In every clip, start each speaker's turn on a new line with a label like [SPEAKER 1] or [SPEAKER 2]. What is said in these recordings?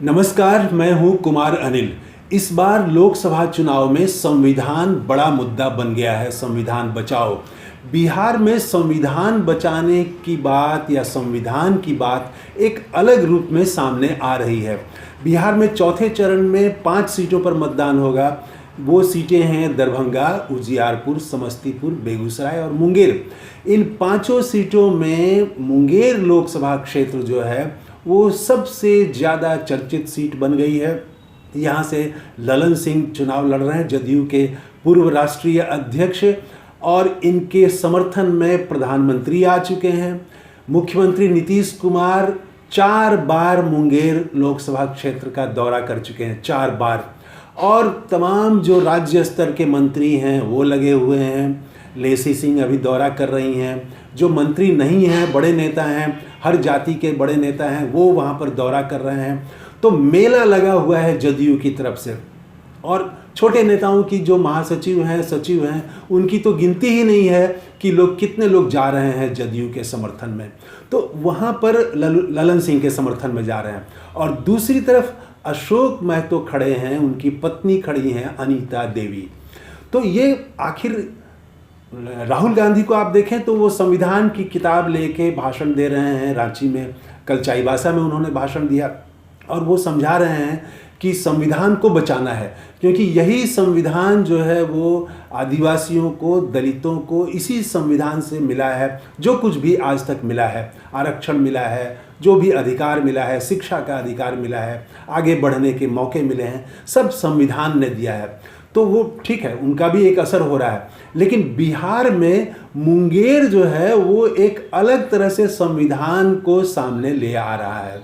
[SPEAKER 1] नमस्कार, मैं हूं कुमार अनिल। इस बार लोकसभा चुनाव में संविधान बड़ा मुद्दा बन गया है। संविधान बचाओ। बिहार में संविधान बचाने की बात या संविधान की बात एक अलग रूप में सामने आ रही है। बिहार में चौथे चरण में 5 सीटों पर मतदान होगा। वो सीटें हैं दरभंगा, उजियारपुर, समस्तीपुर, बेगूसराय और मुंगेर। इन 5 सीटों में मुंगेर लोकसभा क्षेत्र जो है वो सबसे ज़्यादा चर्चित सीट बन गई है। यहाँ से ललन सिंह चुनाव लड़ रहे हैं, जदयू के पूर्व राष्ट्रीय अध्यक्ष, और इनके समर्थन में प्रधानमंत्री आ चुके हैं। मुख्यमंत्री नीतीश कुमार 4 बार मुंगेर लोकसभा क्षेत्र का दौरा कर चुके हैं, 4 बार। और तमाम जो राज्य स्तर के मंत्री हैं वो लगे हुए हैं। लेसी सिंह अभी दौरा कर रही हैं। जो मंत्री नहीं हैं, बड़े नेता हैं, हर जाति के बड़े नेता हैं, वो वहाँ पर दौरा कर रहे हैं। तो मेला लगा हुआ है जदयू की तरफ से। और छोटे नेताओं की जो महासचिव हैं, सचिव हैं, उनकी तो गिनती ही नहीं है कि कितने लोग जा रहे हैं जदयू के समर्थन में। तो वहाँ पर ललन सिंह के समर्थन में जा रहे हैं। और दूसरी तरफ अशोक महतो खड़े हैं, उनकी पत्नी खड़ी हैं अनीता देवी। तो ये आखिर राहुल गांधी को आप देखें तो वो संविधान की किताब लेके भाषण दे रहे हैं रांची में। कल चाईबासा में उन्होंने भाषण दिया और वो समझा रहे हैं कि संविधान को बचाना है, क्योंकि यही संविधान जो है वो आदिवासियों को, दलितों को इसी संविधान से मिला है। जो कुछ भी आज तक मिला है, आरक्षण मिला है, जो भी अधिकार मिला है, शिक्षा का अधिकार मिला है, आगे बढ़ने के मौके मिले हैं, सब संविधान ने दिया है। तो वो ठीक है, उनका भी एक असर हो रहा है। लेकिन बिहार में मुंगेर जो है वो एक अलग तरह से संविधान को सामने ले आ रहा है।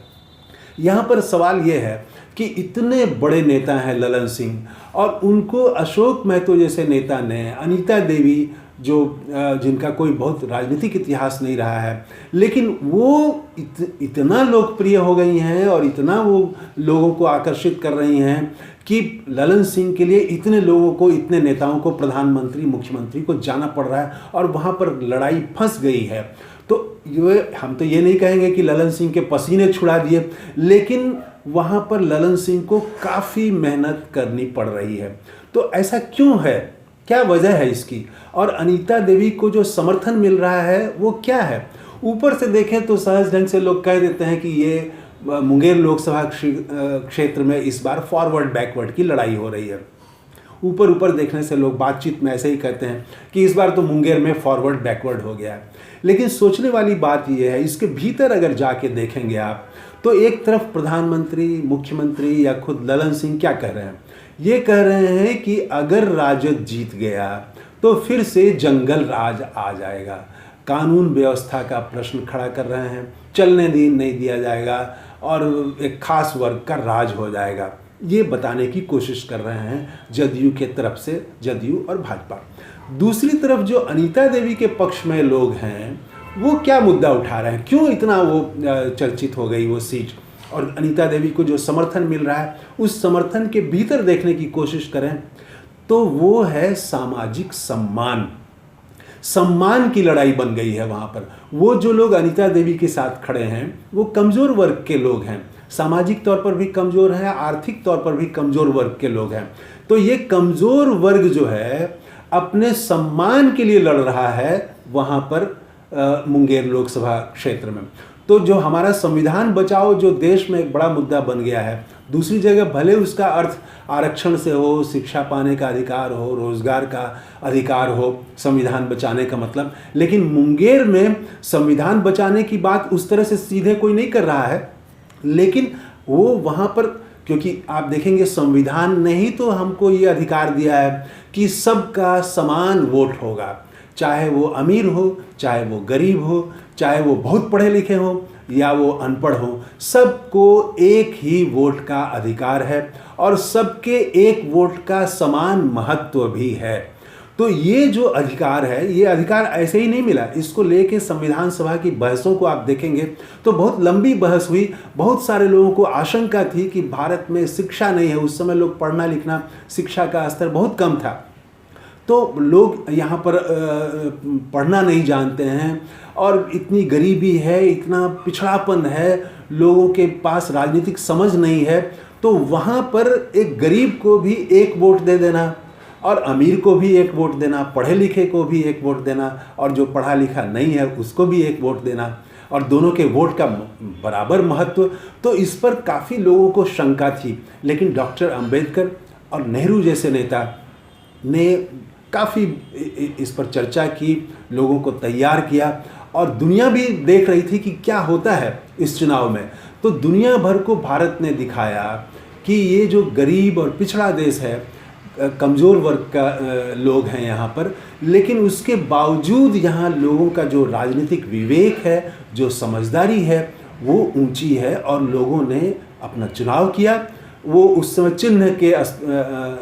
[SPEAKER 1] यहाँ पर सवाल ये है कि इतने बड़े नेता हैं ललन सिंह, और उनको अशोक महतो जैसे नेता ने, अनीता देवी जो जिनका कोई बहुत राजनीतिक इतिहास नहीं रहा है, लेकिन वो इतना लोकप्रिय हो गई हैं और इतना वो लोगों को आकर्षित कर रही हैं कि ललन सिंह के लिए इतने लोगों को, इतने नेताओं को, प्रधानमंत्री, मुख्यमंत्री को जाना पड़ रहा है और वहाँ पर लड़ाई फंस गई है। तो ये हम तो ये नहीं कहेंगे कि ललन सिंह के पसीने छुड़ा दिए, लेकिन वहाँ पर ललन सिंह को काफ़ी मेहनत करनी पड़ रही है। तो ऐसा क्यों है, क्या वजह है इसकी? और अनीता देवी को जो समर्थन मिल रहा है वो क्या है? ऊपर से देखें तो सहज ढंग से लोग कह देते हैं कि ये मुंगेर लोकसभा क्षेत्र में इस बार फॉरवर्ड बैकवर्ड की लड़ाई हो रही है। ऊपर ऊपर देखने से लोग बातचीत में ऐसे ही कहते हैं कि इस बार तो मुंगेर में फॉरवर्ड बैकवर्ड हो गया है। लेकिन सोचने वाली बात यह है, इसके भीतर अगर जाके देखेंगे आप, तो एक तरफ प्रधानमंत्री, मुख्यमंत्री या खुद ललन सिंह क्या कह रहे हैं? ये कह रहे हैं कि अगर राजद जीत गया तो फिर से जंगल राज आ जाएगा, कानून व्यवस्था का प्रश्न खड़ा कर रहे हैं, चलने नहीं दिया जाएगा और एक खास वर्ग का राज हो जाएगा। ये बताने की कोशिश कर रहे हैं जदयू के तरफ से, जदयू और भाजपा। दूसरी तरफ जो अनीता देवी के पक्ष में लोग हैं वो क्या मुद्दा उठा रहे हैं, क्यों इतना वो चर्चित हो गई वो सीट, और अनीता देवी को जो समर्थन मिल रहा है उस समर्थन के भीतर देखने की कोशिश करें तो वो है सामाजिक सम्मान। सम्मान की लड़ाई बन गई है वहाँ पर। वो जो लोग अनीता देवी के साथ खड़े हैं वो कमज़ोर वर्ग के लोग हैं, सामाजिक तौर पर भी कमज़ोर हैं, आर्थिक तौर पर भी कमज़ोर वर्ग के लोग हैं। तो ये कमज़ोर वर्ग जो है अपने सम्मान के लिए लड़ रहा है वहाँ पर मुंगेर लोकसभा क्षेत्र में। तो जो हमारा संविधान बचाओ जो देश में एक बड़ा मुद्दा बन गया है, दूसरी जगह भले उसका अर्थ आरक्षण से हो, शिक्षा पाने का अधिकार हो, रोजगार का अधिकार हो, संविधान बचाने का मतलब, लेकिन मुंगेर में संविधान बचाने की बात उस तरह से सीधे कोई नहीं कर रहा है। लेकिन वो वहाँ पर, क्योंकि आप देखेंगे संविधान ने ही तो हमको ये अधिकार दिया है कि सबका समान वोट होगा, चाहे वो अमीर हो, चाहे वो गरीब हो, चाहे वो बहुत पढ़े लिखे हो या वो अनपढ़ हो, सबको एक ही वोट का अधिकार है और सबके एक वोट का समान महत्व भी है। तो ये जो अधिकार है, ये अधिकार ऐसे ही नहीं मिला। इसको लेके संविधान सभा की बहसों को आप देखेंगे तो बहुत लंबी बहस हुई। बहुत सारे लोगों को आशंका थी कि भारत में शिक्षा नहीं है, उस समय लोग पढ़ना लिखना, शिक्षा का स्तर बहुत कम था, तो लोग यहाँ पर पढ़ना नहीं जानते हैं और इतनी गरीबी है, इतना पिछड़ापन है, लोगों के पास राजनीतिक समझ नहीं है, तो वहाँ पर एक गरीब को भी एक वोट दे देना और अमीर को भी एक वोट देना, पढ़े लिखे को भी एक वोट देना और जो पढ़ा लिखा नहीं है उसको भी एक वोट देना, और दोनों के वोट का बराबर महत्व। तो इस पर काफ़ी लोगों को शंका थी, लेकिन डॉक्टर अंबेडकर और नेहरू जैसे नेता ने काफ़ी इस पर चर्चा की, लोगों को तैयार किया, और दुनिया भी देख रही थी कि क्या होता है इस चुनाव में। तो दुनिया भर को भारत ने दिखाया कि ये जो गरीब और पिछड़ा देश है, कमज़ोर वर्ग का लोग हैं यहाँ पर, लेकिन उसके बावजूद यहाँ लोगों का जो राजनीतिक विवेक है, जो समझदारी है, वो ऊंची है, और लोगों ने अपना चुनाव किया। वो उस समय चिन्ह के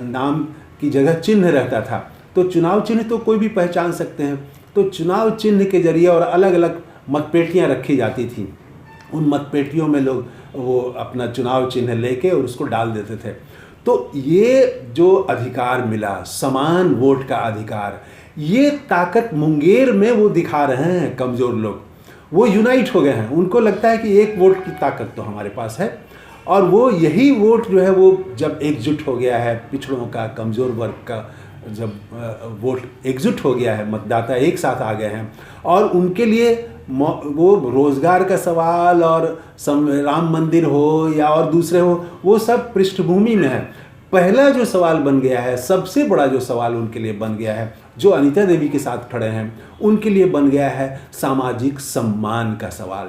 [SPEAKER 1] नाम की जगह चिन्ह रहता था, तो चुनाव चिन्ह तो कोई भी पहचान सकते हैं, तो चुनाव चिन्ह के जरिए और अलग अलग मतपेटियाँ रखी जाती थी, उन मतपेटियों में लोग वो अपना चुनाव चिन्ह लेके और उसको डाल देते थे। तो ये जो अधिकार मिला, समान वोट का अधिकार, ये ताकत मुंगेर में वो दिखा रहे हैं कमज़ोर लोग। वो यूनाइट हो गए हैं, उनको लगता है कि एक वोट की ताकत तो हमारे पास है, और वो यही वोट जो है वो जब एकजुट हो गया है, पिछड़ों का, कमज़ोर वर्ग का जब वोट एकजुट हो गया है, मतदाता एक साथ आ गए हैं, और उनके लिए वो रोज़गार का सवाल और राम मंदिर हो या और दूसरे हो, वो सब पृष्ठभूमि में है। पहला जो सवाल बन गया है, सबसे बड़ा जो सवाल उनके लिए बन गया है, जो अनीता देवी के साथ खड़े हैं उनके लिए बन गया है सामाजिक सम्मान का सवाल।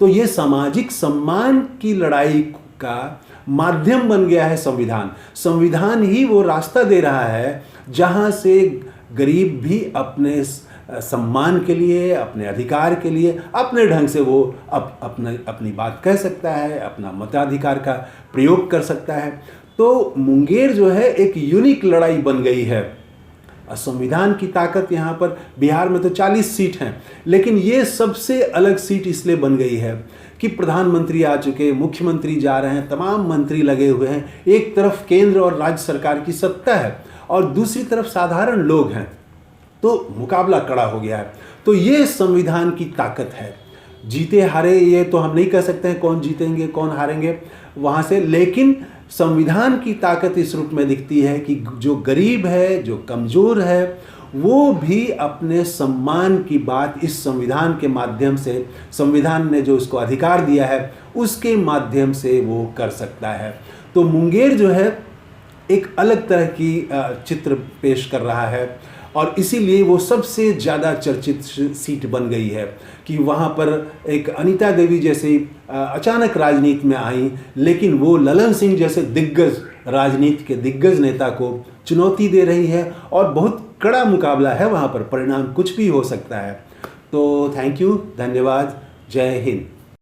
[SPEAKER 1] तो ये सामाजिक सम्मान की लड़ाई का माध्यम बन गया है संविधान। संविधान ही वो रास्ता दे रहा है जहाँ से गरीब भी अपने सम्मान के लिए, अपने अधिकार के लिए अपने ढंग से वो अपनी बात कह सकता है, अपना मताधिकार का प्रयोग कर सकता है। तो मुंगेर जो है एक यूनिक लड़ाई बन गई है। संविधान की ताकत यहाँ पर, बिहार में तो 40 सीट हैं, लेकिन ये सबसे अलग सीट इसलिए बन गई है कि प्रधानमंत्री आ चुके, मुख्यमंत्री जा रहे हैं, तमाम मंत्री लगे हुए हैं, एक तरफ केंद्र और राज्य सरकार की सत्ता है और दूसरी तरफ साधारण लोग हैं, तो मुकाबला कड़ा हो गया है। तो ये संविधान की ताकत है। जीते हारे ये तो हम नहीं कह सकते हैं कौन जीतेंगे कौन हारेंगे वहाँ से, लेकिन संविधान की ताकत इस रूप में दिखती है कि जो गरीब है, जो कमज़ोर है, वो भी अपने सम्मान की बात इस संविधान के माध्यम से, संविधान ने जो उसको अधिकार दिया है उसके माध्यम से वो कर सकता है। तो मुंगेर जो है एक अलग तरह की चित्र पेश कर रहा है, और इसीलिए वो सबसे ज़्यादा चर्चित सीट बन गई है कि वहाँ पर एक अनीता देवी जैसे अचानक राजनीति में आई, लेकिन वो ललन सिंह जैसे दिग्गज, राजनीति के दिग्गज नेता को चुनौती दे रही है, और बहुत कड़ा मुकाबला है वहाँ पर, परिणाम कुछ भी हो सकता है। तो थैंक यू, धन्यवाद, जय हिंद।